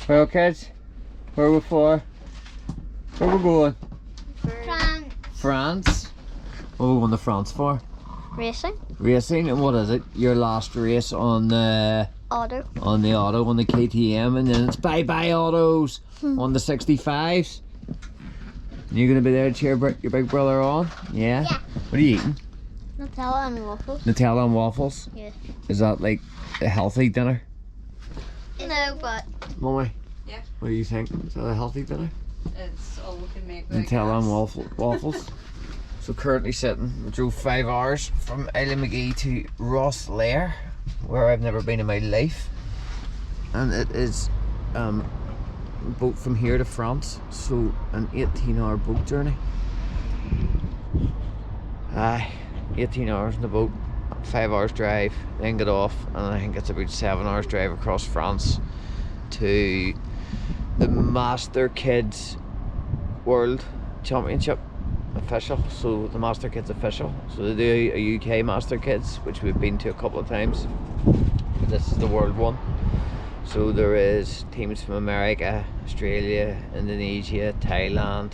Well, kids, where are we for? Where are we going? France. France? What are we going to France for? Racing. Racing, and what is it? Your last race on the Auto. on the KTM, and then it's bye-bye autos on the 65s. You're gonna be there to cheer your big brother on? Yeah? Yeah. What are you eating? Nutella and waffles. Nutella and waffles? Yeah. Is that like a healthy dinner? No, but Mummy? Yeah. What do you think? Is that a healthy dinner? It's all we can make. Nutella and waffles. So currently sitting, we drove 5 hours from Isla McGee to Rosslare, where I've never been in my life. And it is boat from here to France, so an 18-hour boat journey. 18 hours in the boat, 5 hours drive, then get off, and I think it's about 7 hours drive across France to the Masterkids World Championship official. So the Masterkids official, so they do a UK Masterkids, which we've been to a couple of times, but this is the world one. So there is teams from America, Australia, Indonesia, Thailand,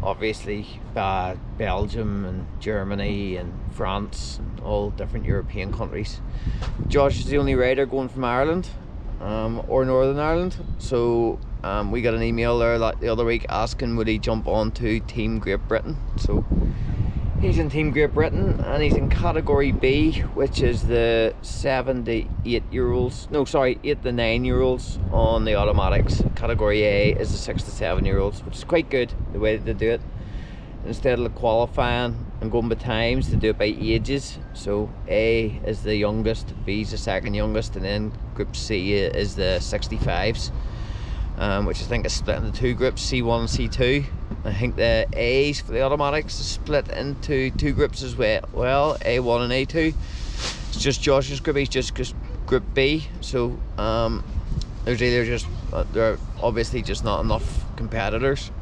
obviously Belgium and Germany and France, and all different European countries. Josh is the only rider going from Ireland or Northern Ireland, so we got an email there the other week asking would he jump on to Team Great Britain. So he's in Team Great Britain, and he's in category B, which is the 7 to 8 year olds, no sorry, 8 to 9 year olds on the automatics. Category A is the 6 to 7 year olds, which is quite good the way that they do it. Instead of qualifying and going by times, they do it by ages. So A is the youngest, B is the second youngest, and then Group C is the 65s, which I think is split into two groups, C1 and C2. I think the A's for the automatics is split into two groups as well, A1 and A2. It's just Josh's group, he's just Group B. So there's either just there are obviously just not enough competitors,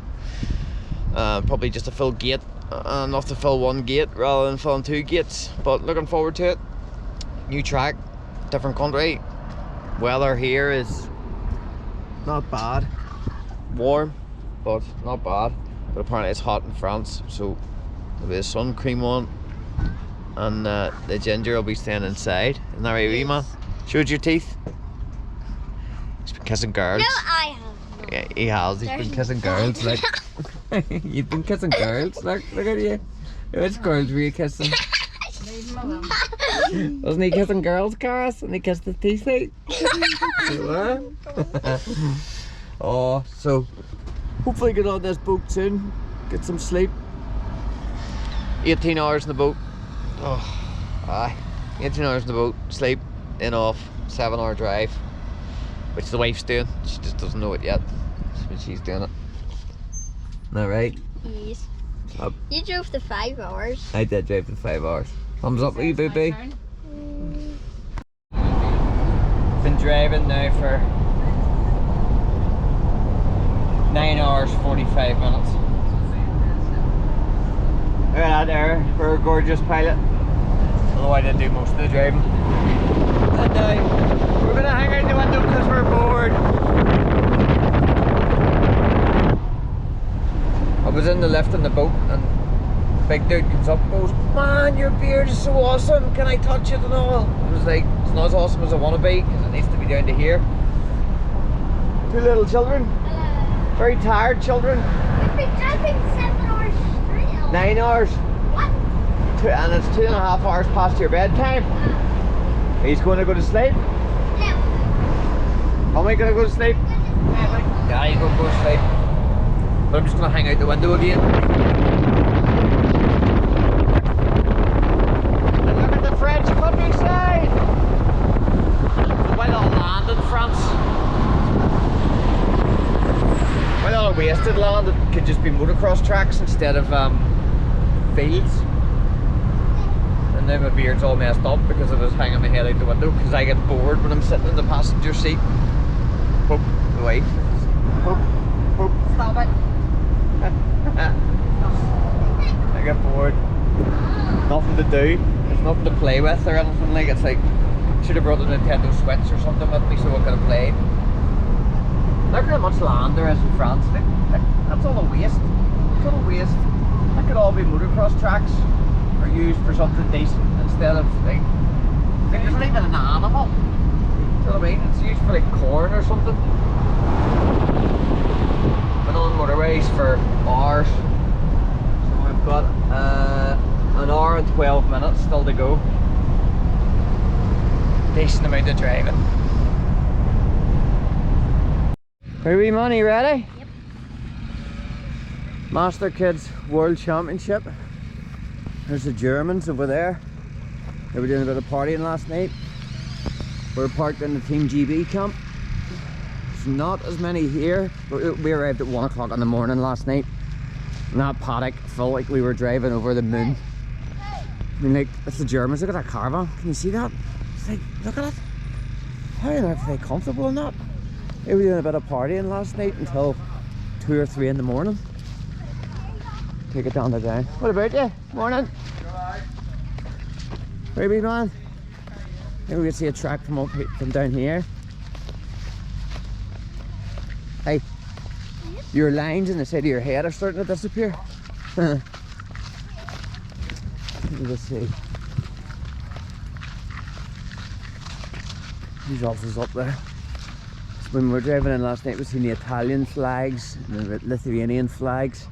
probably just a full gate, enough to fill one gate rather than filling two gates. But looking forward to it. New track, different country. Weather here is not bad, warm but not bad, but apparently it's hot in France, so there'll be a sun cream on, and the ginger will be staying inside. Isn't that right, wee man? Showed your teeth. He's been kissing girls. no, I have. Yeah, he has. He's been kissing girls. Like you've been kissing girls. Look at you. Which girls were you kissing? Wasn't he kissing girls, Caris? And he kissed his teeth out? Oh, so hopefully get on this boat soon, get some sleep. 18 hours in the boat. Oh, aye. 18 hours in the boat, sleep, in off, 7 hour drive, which the wife's doing. She just doesn't know it yet, but she's doing it. Isn't that right? Yes. You drove the 5 hours. I did drive the 5 hours. Thumbs up, wee baby. Been driving now for 9 hours 45 minutes. Look at that there for a gorgeous pilot. Although I did do most of the driving. And now we're gonna hang out the window because we're bored. I was in the lift in the boat, and the big dude comes up and goes, "Man, your beard is so awesome, can I touch it and all?" I was like, it's not as awesome as I want to be because it needs to be down to here. Two little children. Hello. Very tired children. I've been driving 7 hours straight. 9 hours. What? And it's 2.5 hours past your bedtime. He's going to go to sleep. No. Am I going to go to sleep? Yeah, he's going to go to sleep. But I'm just going to hang out the window again. And look at the French countryside. Quite a lot of land in France. Quite a lot of wasted land that could just be motocross tracks instead of fields. And then my beard's all messed up because I was hanging my head out the window because I get bored when I'm sitting in the passenger seat. Poke the wife. Poke. Stop it. I get bored. Nothing to do. There's nothing to play with or anything. Like, it's like, should have brought the Nintendo Switch or something with me so I could have played. Look at how much land there is in France. Look, that's all a waste. Total waste. That could all be motocross tracks or used for something decent instead of like there's not even an animal. You know what I mean? It's used for like corn or something. Been on motorways for hours. So we've got an hour and 12 minutes still to go. Decent amount of driving. Are we money ready? Yep. Masterkids World Championship. There's the Germans over there. They were doing a bit of partying last night. We're parked in the Team GB camp. There's not as many here. We arrived at 1 o'clock in the morning last night. And that paddock felt like we were driving over the moon. I mean, like, it's the Germans. Look at that caravan. Can you see that? It's like, look at it. How on earth are they comfortable in that? They were doing a bit of partying last night until 2 or 3 in the morning. Take it down the down. What about you? Morning. Where are we, man? Maybe we can see a track from down here. Hey, your lines in the side of your head are starting to disappear. Let me just see. These officers up there. When we were driving in last night, we seen the Italian flags and the Lithuanian flags.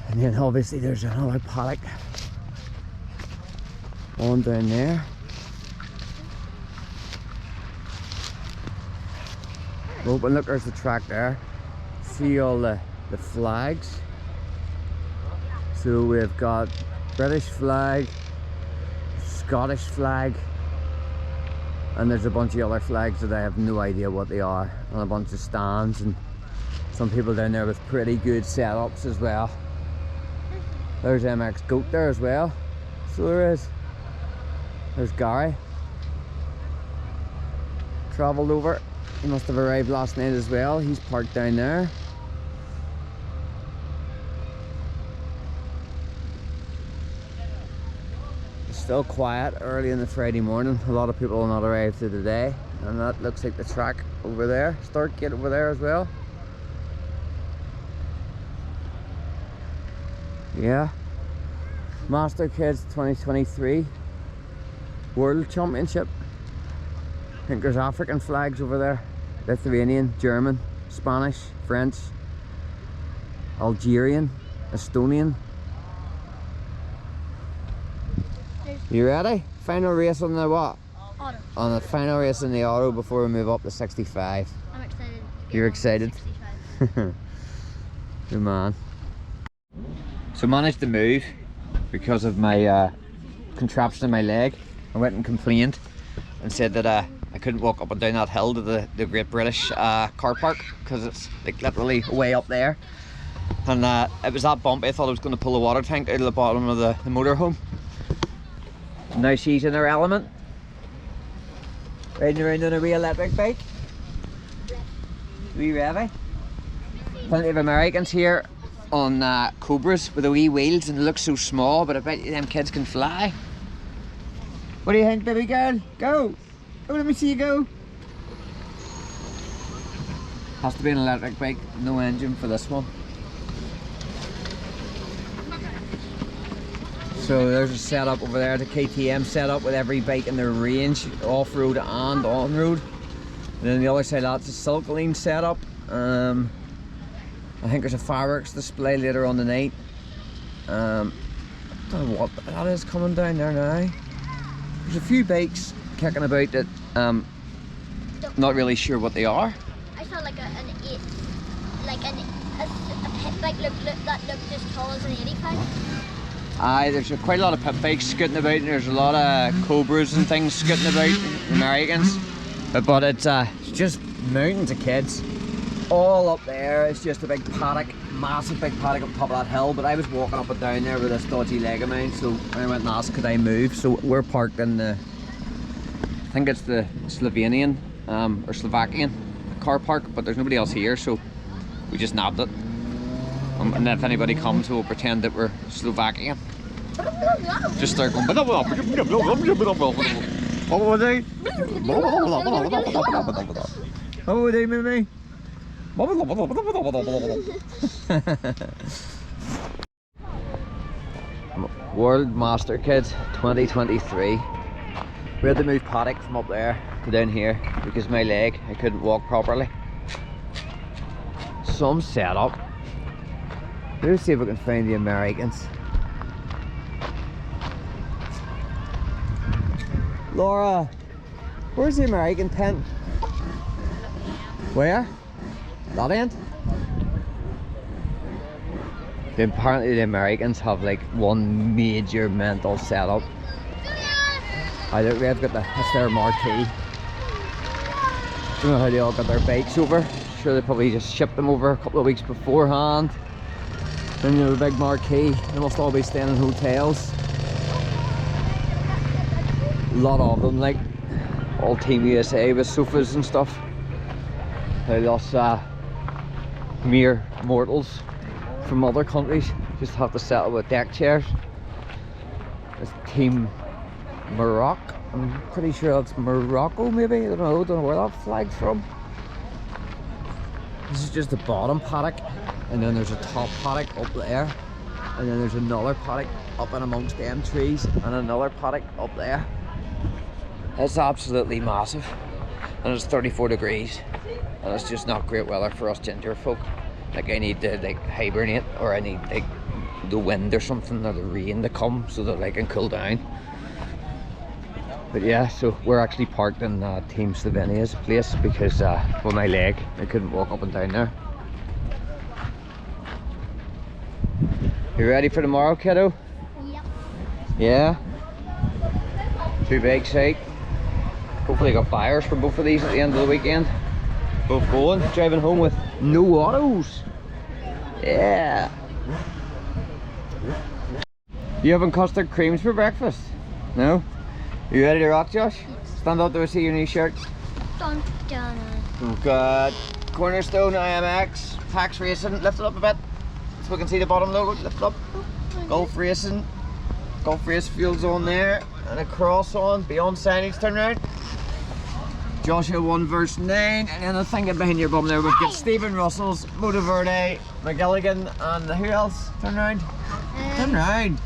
And then obviously there's another paddock on down there. Oh, but look, there's the track there. See all the flags. So we've got British flag, Scottish flag, and there's a bunch of other flags that I have no idea what they are, and a bunch of stands, and some people down there with pretty good setups as well. There's MX Goat there as well. So there is. There's Gary. Travelled over. He must have arrived last night as well. He's parked down there. It's still quiet early in the Friday morning. A lot of people will not arrive through the day. And that looks like the track over there. Start gate over there as well. Yeah. Masterkids 2023 World Championship. I think there's African flags over there. Lithuanian, German, Spanish, French, Algerian, Estonian. You ready? Final race on the what? Auto. On the final race in the auto before we move up to 65. I'm excited. You're excited? 65. Good man. So managed to move because of my contraption in my leg. I went and complained and said that I couldn't walk up and down that hill to the Great British car park because it's like literally way up there. And it was that bumpy, I thought I was going to pull the water tank out of the bottom of the motorhome. Now she's in her element. Riding around on a wee electric bike. Wee Revy. Plenty of Americans here on Cobras with the wee wheels, and it looks so small, but I bet you them kids can fly. What do you think, baby girl? Go! Oh, let me see you go. Has to be an electric bike, no engine for this one. So there's a setup over there, the KTM setup with every bike in their range, off-road and on-road. And then the other side that's a Silkline setup. I think there's a fireworks display later on the night. I don't know what that is coming down there now. There's a few bikes kicking about that not really sure what they are. I saw like a pit bike that looked as tall as an 85. Aye, there's quite a lot of pit bikes scooting about, and there's a lot of Cobras and things scooting about, Americans. But it's just mountains of kids. All up there, it's just a big paddock, massive big paddock up top of that hill. But I was walking up and down there with this dodgy leg of mine, so I went and asked could I move. So we're parked in the, I think it's the Slovenian or Slovakian car park, but there's nobody else here, so we just nabbed it. And if anybody comes, we'll pretend that we're Slovakian. Just start going. What will they? Oh, they me. World Masterkids 2023. We had to move paddock from up there to down here because of my leg. I couldn't walk properly. Some setup. Let's see if we can find the Americans. Laura, where's the American tent? Where? That end? Apparently the Americans have like one major mental setup. I think they've got that's their marquee. I don't know how they all got their bikes over. Sure they probably just shipped them over a couple of weeks beforehand. Then you know the big marquee. They must all be staying in hotels. A lot of them, like all Team USA with sofas and stuff. They lost mere mortals from other countries just have to settle with deck chairs. It's Team Morocco. I'm pretty sure that's Morocco, maybe. I don't know where that flag's from. This is just the bottom paddock, and then there's a top paddock up there, and then there's another paddock up in amongst them trees, and another paddock up there. It's absolutely massive, and it's 34 degrees, and it's just not great weather for us ginger folk. Like I need to like hibernate, or I need like the wind or something, or the rain to come so that I can cool down. But yeah, so we're actually parked in Team Slovenia's place because with my leg I couldn't walk up and down there. You ready for tomorrow, kiddo? Yep. Yeah? 2 bikes out. Hopefully I got buyers for both of these at the end of the weekend. Both going, driving home with no autos. Yeah. You having custard creams for breakfast? No? You ready to rock, Josh? Yes. Stand up to see your new shirt. Dun, dun. We've got Cornerstone IMX, Pax Racing. Lift it up a bit so we can see the bottom logo. Lift it up. Golf Racing. Golf Race Fields on there. And a cross on. Beyond signage, turn around. Joshua 1 verse 9. And then I think behind your bum there we've got Stephen Russell's, Moto Verde, McGilligan, and who else? Turn around. Turn around.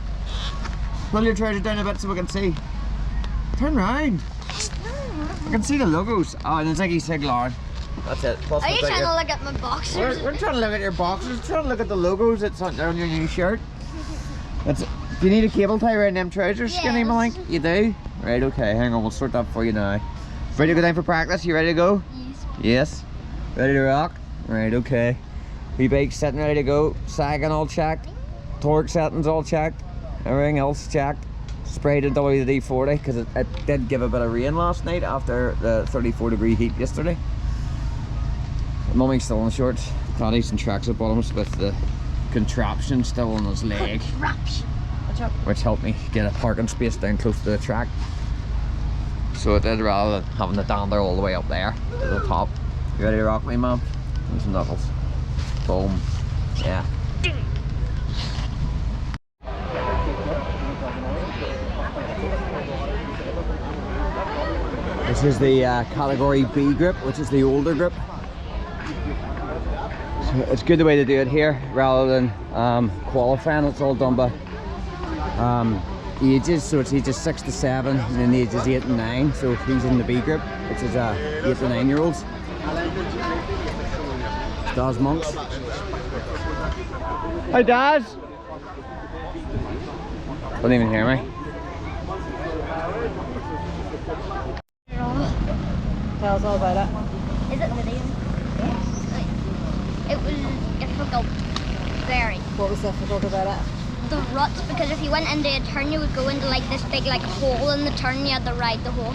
Pull your trousers down a bit so we can see. Turn round. I can see the logos. Oh, and it's like he's Lauren. That's it. Plus Are you trying to look at my boxers? We're trying to look at your boxers. We're trying to look at the logos that's on there on your new shirt. That's. Do you need a cable tie around them trousers, Skinny Yes. Malink? You do? Right, okay. Hang on, we'll sort that for you now. Ready to go down for practice? You ready to go? Yes. Yes. Ready to rock? Right, okay. Wee bike's sitting ready to go. Sagging all checked. Torque settings all checked. Everything else checked. Sprayed in WD-40 because it did give a bit of rain last night after the 34-degree heat yesterday. Mummy's still in shorts. Daddy's in tracksuit bottoms with the contraption still on his leg, which helped me get a parking space down close to the track. So it did, rather than having to dander all the way up there to the top. You ready to rock me, mum? There's some knuckles. Boom. Yeah. This is the category B group, which is the older group. So it's good the way to do it here, rather than qualifying. It's all done by ages, so it's ages 6 to 7, and then ages 8 and 9. So he's in the B group, which is 8 to 9 year olds. Daz Monks. Hi Daz! Don't even hear me. Tell us all about it. Is it video? It was difficult. Very. What was difficult about it? The ruts, because if you went into a turn you would go into like this big like hole in the turn, you had to ride the hole.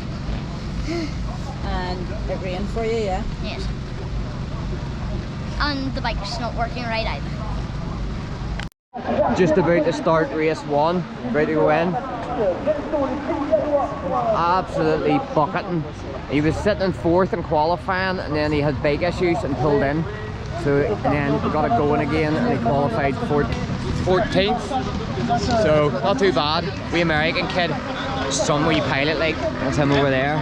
And it rained for you, yeah? Yes. And the bike's not working right either. Just about to start race 1, ready to go in. Absolutely bucketing. He was sitting in 4th in qualifying, and then he had bike issues and pulled in. So and then got it going again, and he qualified 14th. So not too bad. We American kid Some wee pilot like, that's him over there.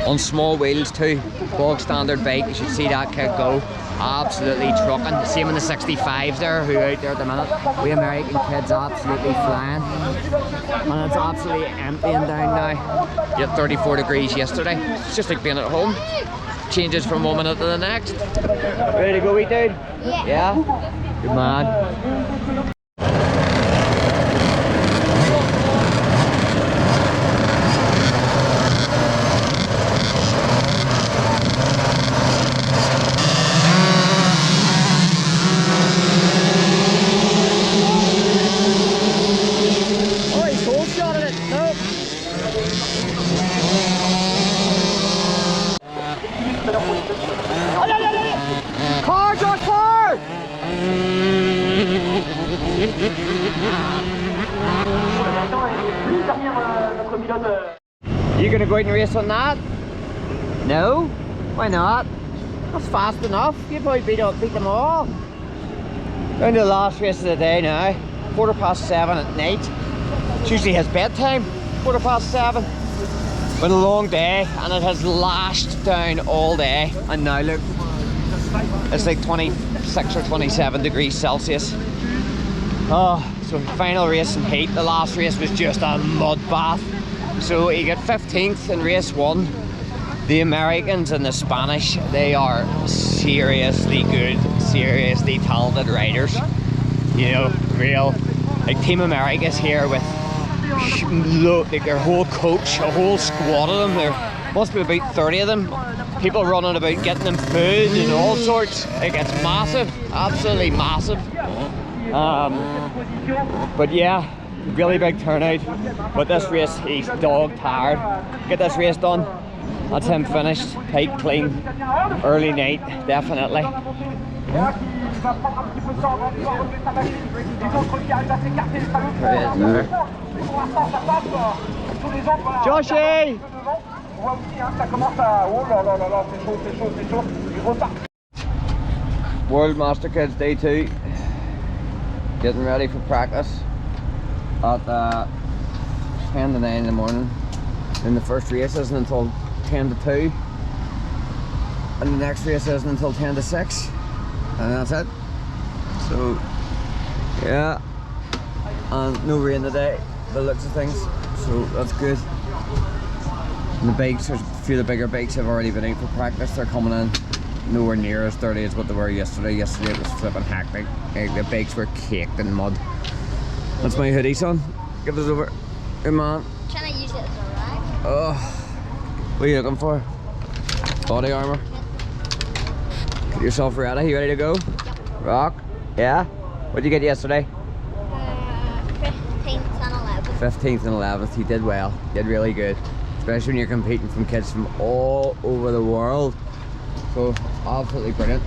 On small wheels too, bog standard bike, you should see that kid go. Absolutely trucking. Same in the 65s there, who are out there at the minute. We American kids absolutely flying. And it's absolutely emptying down now. You had 34 degrees yesterday. It's just like being at home. Changes from one minute to the next. Ready to go, wee dude? Yeah. Yeah? Good man. You gonna go out and race on that? No? Why not? That's fast enough. You probably beat them all. Down to the last race of the day now. 7:15 at night. It's usually his bedtime. 7:15. Been a long day and it has lashed down all day. And now look, it's like 26 or 27 degrees Celsius. Oh, so final race in heat. The last race was just a mud bath. So you get 15th in race 1. The Americans and the Spanish, they are seriously good, seriously talented riders. You know, real, like Team America's here with like their whole coach, a whole squad of them. There must be about 30 of them. People running about getting them food and all sorts. Like, it's massive, absolutely massive. But yeah, really big turnout. But this race, he's dog tired. Get this race done. That's him finished, tight, clean, early night, definitely. Joshy! World Masterkids Day 2. Getting ready for practice at 10 to 9 in the morning. And the first race isn't until 10 to 2. And the next race isn't until 10 to 6. And that's it. So, yeah. And no rain today, the looks of things. So that's good. And the bikes, there's a few of the bigger bikes have already been out for practice. They're coming in nowhere near as dirty as what they were yesterday. Yesterday it was flipping hectic. The bikes were caked in mud. That's my hoodie, son. Give this over. Good man. Can I use it as a rag? Oh, what are you looking for? Body armor. Get yourself ready. You ready to go? Yep. Rock. Yeah. What did you get yesterday? 15th and 11th. 15th and 11th. You did well. You did really good. Especially when you're competing from kids from all over the world. So, absolutely brilliant.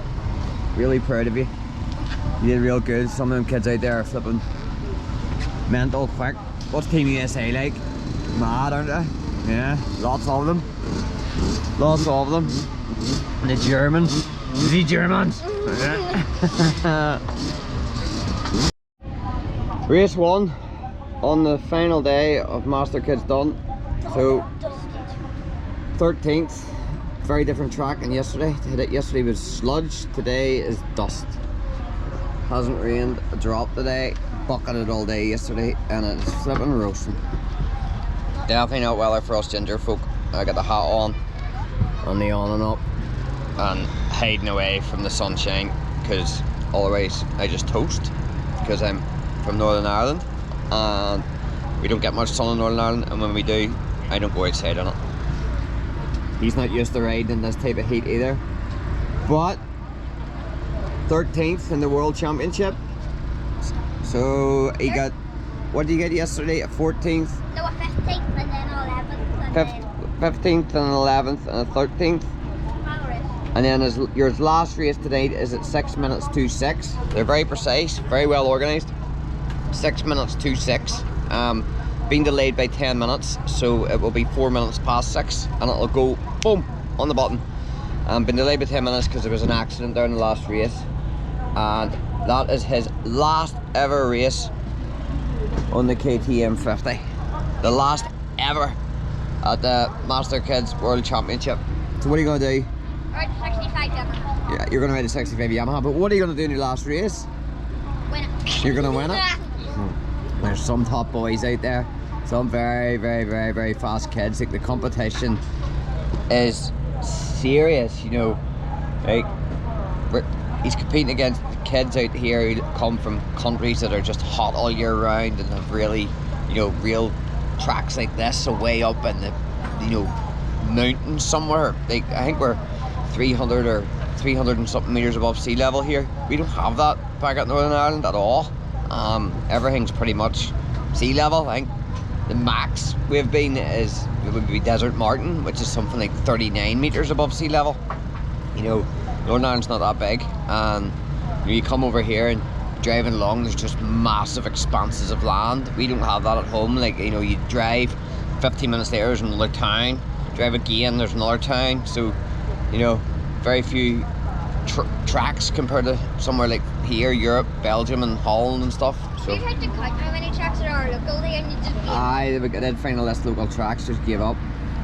Really proud of you. You did real good. Some of them kids out there are flipping mental quick. What's Team USA like? Mad, aren't they? Yeah, lots of them. Lots of them. And the Germans. The Germans. Race 1 on the final day of Masterkids done. So 13th, very different track than yesterday. Yesterday was sludge, today is dust. Hasn't rained a drop today, bucketed all day yesterday, and it's flipping roasting. Definitely not weather for us ginger folk. I got the hat on the on and up, and hiding away from the sunshine, because otherwise I just toast, because I'm from Northern Ireland and we don't get much sun in Northern Ireland, and when we do, I don't go outside on it. He's not used to riding in this type of heat either. But 13th in the World Championship. So he got, what did you get yesterday? A 14th? No, a 15th and then 11th. 15th and 11th and a 13th. And then your last race today is at 6 minutes 26. They're very precise, very well organised. 6 minutes 26. Being delayed by 10 minutes, so it will be 4 minutes past 6, and it'll go boom on the button. Been delayed by 10 minutes because there was an accident there in the last race, and that is his last ever race on the KTM 50. The last ever at the Masterkids World Championship. So what are you going to do? Ride 65 Yamaha. Yeah, you're going to ride a 65 Yamaha, but what are you going to do in your last race? Win it. You're going to win it? There's some top boys out there. Some very fast kids. Like, the competition is serious, you know. Like, he's competing against kids out here who come from countries that are just hot all year round and have really, you know, real tracks like this away up in the, you know, mountains somewhere. Like, I think we're 300 or 300 and something meters above sea level here. We don't have that back at Northern Ireland at all. Everything's pretty much sea level. I think the max we've been would be Desert Martin, which is something like 39 meters above sea level. You know, Northern Ireland's not that big, and you come over here and driving along, there's just massive expanses of land. We don't have that at home. Like, you know, you drive 15 minutes later, there's another town, drive again, there's another town. So, you know, very few tracks compared to somewhere like here, Europe, Belgium and Holland and stuff. So You tried to count how many tracks there are locally and you just I did find a list of local tracks, just gave up.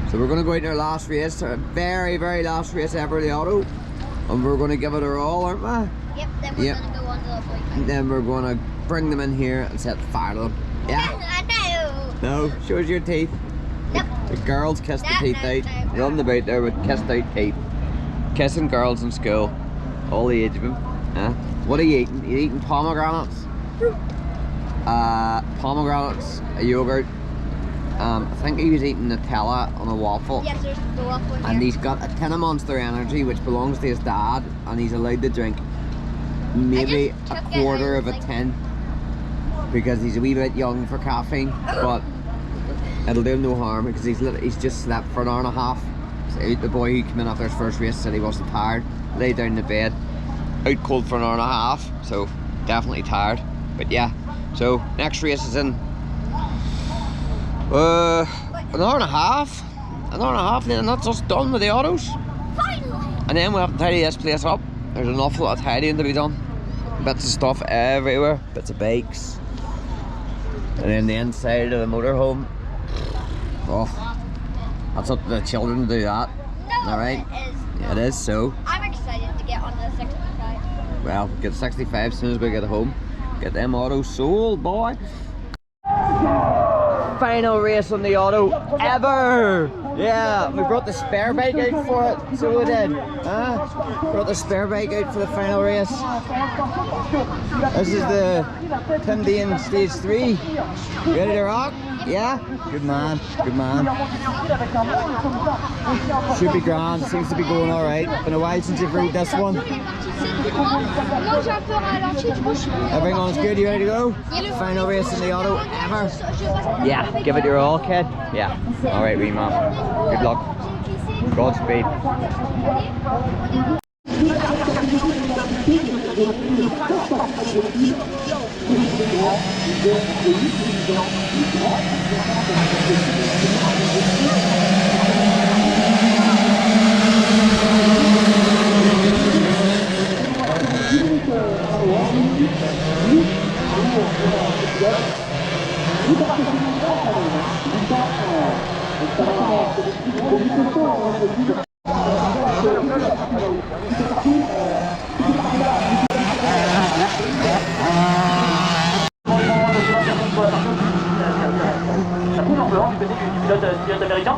So we're going to go out in our last race, our very last race ever in the auto, and we're going to give it our all, aren't we? Yep, then we're going to go on to the 45. And then we're going to bring them in here and set fire to them. Yeah? No, shows your teeth. Nope. The girls kiss the teeth out. No. Running about there with kissed out teeth. Kissing girls in school. All the age of them. What are you eating? You're eating pomegranates? Fruit. Pomegranates, a yogurt. I think he was eating Nutella on a waffle. Yes, there's the waffle here. And he's got a tin of Monster Energy, which belongs to his dad, and he's allowed to drink maybe a quarter of a tin because he's a wee bit young for caffeine, but it'll do him no harm because he's just slept for an hour and a half. So the boy who came in after his first race said he wasn't tired, lay down in the bed, out cold for an hour and a half, so definitely tired. But yeah, so next race is in an hour and a half, and then that's us done with the autos. Finally! And then we have to tidy this place up. There's an awful lot of tidying to be done. Bits of stuff everywhere, bits of bikes. And then the inside of the motorhome. Oh, that's up to the children to do that. No, Alright? it is. Yeah, it is, so. I'm excited to get on the 65. Well, get 65 as soon as we get home. Get them autos sold, boy. Final race on the auto ever! Yeah, we brought the spare bike out for it, so we did. Brought the spare bike out for the final race. This is the Tim Dean Stage 3. Ready to rock? Yeah? Good man, good man. Should be grand, seems to be going alright. Been a while since you've rode this one. Everything on good, you ready to go? Final race in the auto ever? Yeah, give it your all, kid. Yeah. Alright, wee man. Good luck. Godspeed. pilote américain.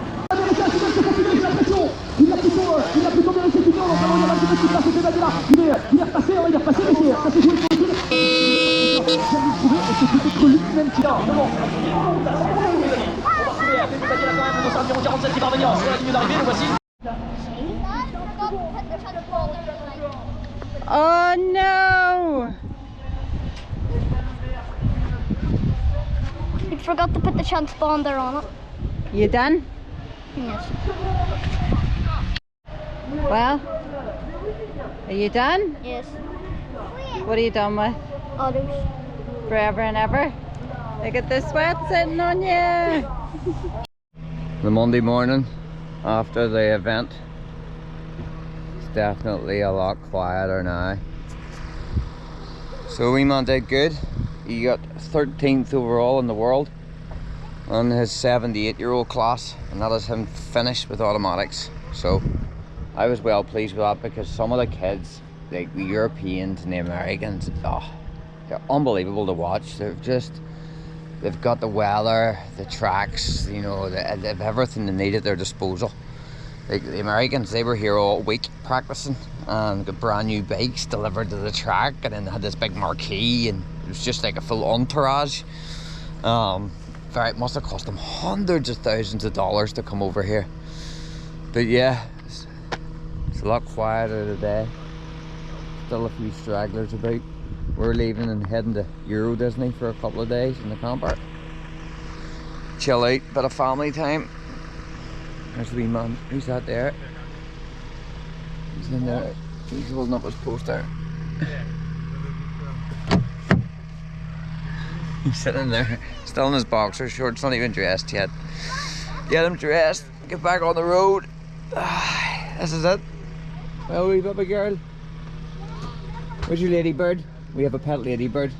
Oh no! You forgot to put the transponder on it. You done? Yes. Well, are you done? Yes. What are you done with? Others. Forever and ever? Look at the sweat sitting on you! The Monday morning after the event, it's definitely a lot quieter now. So wee man did good. He got 13th overall in the world. on his 7 to 8-year-old class, and that is him finished with automatics. So I was well pleased with that, because some of the kids, like the Europeans and the Americans, oh, they're unbelievable to watch. They've got the weather, the tracks, you know, they've everything they need at their disposal. Like the Americans, they were here all week practicing and got brand new bikes delivered to the track, and then they had this big marquee, and it was just like a full entourage. It must have cost them hundreds of thousands of dollars to come over here. But yeah, it's a lot quieter today. Still a few stragglers about. We're leaving and heading to Euro Disney for a couple of days in the camper. Chill out, bit of family time. There's the wee man. Who's that there? He's in there. He's holding up his poster. He's sitting there, still in his boxer shorts, not even dressed yet. Get him dressed, get back on the road. This is it. Well, wee baby girl. Where's your ladybird? We have a pet ladybird.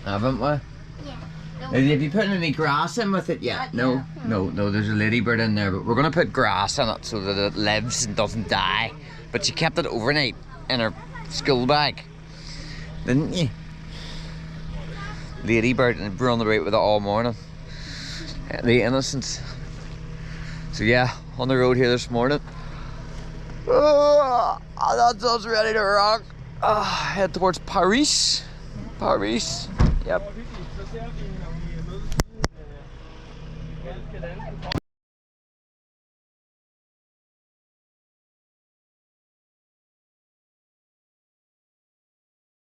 Haven't we? Yeah. Have you put any grass in with it yet? No, there's a ladybird in there, but we're going to put grass in it so that it lives and doesn't die. But she kept it overnight in her school bag, didn't you? Ladybird, and we're on the road with it all morning. The innocence. So yeah, on the road here this morning. Oh, that's us ready to rock. Head towards Paris. Paris. Yep.